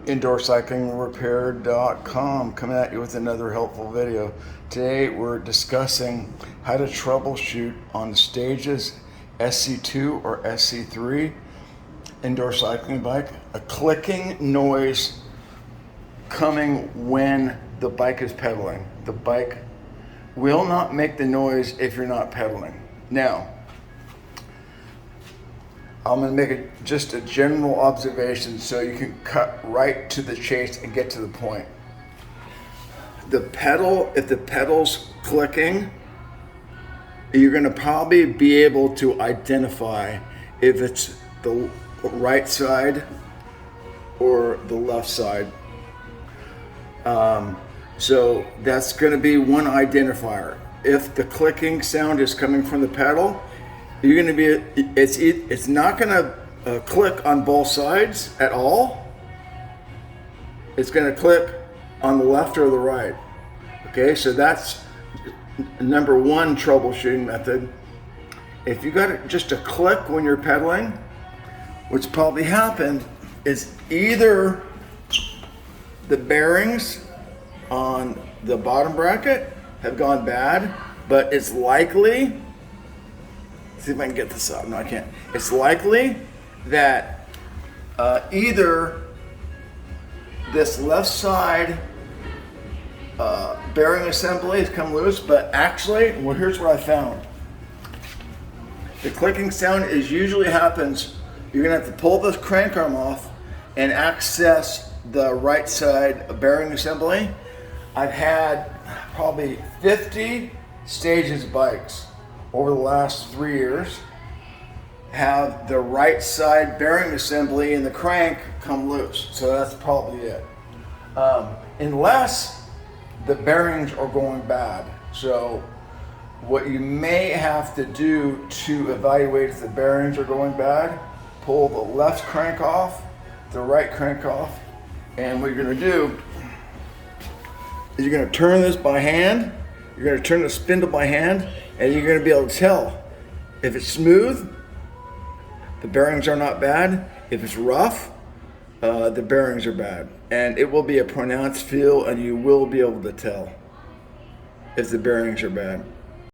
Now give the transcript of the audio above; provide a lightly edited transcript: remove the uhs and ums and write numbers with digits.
IndoorCyclingRepair.com coming at you with another helpful video. Today we're discussing how to troubleshoot on the Stages SC2 or SC3 indoor cycling bike. A clicking noise coming when the bike is pedaling. The bike will not make the noise if you're not pedaling. Now, I'm going to make just a general observation so you can cut right to the chase and get to the point. The pedal, if the pedal's clicking, you're going to probably be able to identify if it's the right side or the left side. So that's going to be one identifier. If the clicking sound is coming from the pedal, you're going to be, it's not going to click on both sides at all. It's going to click on the left or the right. Okay, so that's number one troubleshooting method. If you got just a click when you're pedaling, what's probably happened is either the bearings on the bottom bracket have gone bad, but it's likely, see if I can get this up. No, I can't. It's likely that either this left side bearing assembly has come loose, but actually, well, here's what I found. The clicking sound usually happens, you're gonna have to pull this crank arm off and access the right side bearing assembly. I've had probably 50 Stages bikes over the last 3 years have the right side bearing assembly and the crank come loose. So that's probably it. Unless the bearings are going bad. So what you may have to do to evaluate if the bearings are going bad, pull the left crank off, the right crank off, and what you're gonna do is you're gonna turn this by hand, you're gonna turn the spindle by hand, and you're gonna be able to tell if it's smooth, the bearings are not bad. If it's rough, the bearings are bad. And it will be a pronounced feel, and you will be able to tell if the bearings are bad.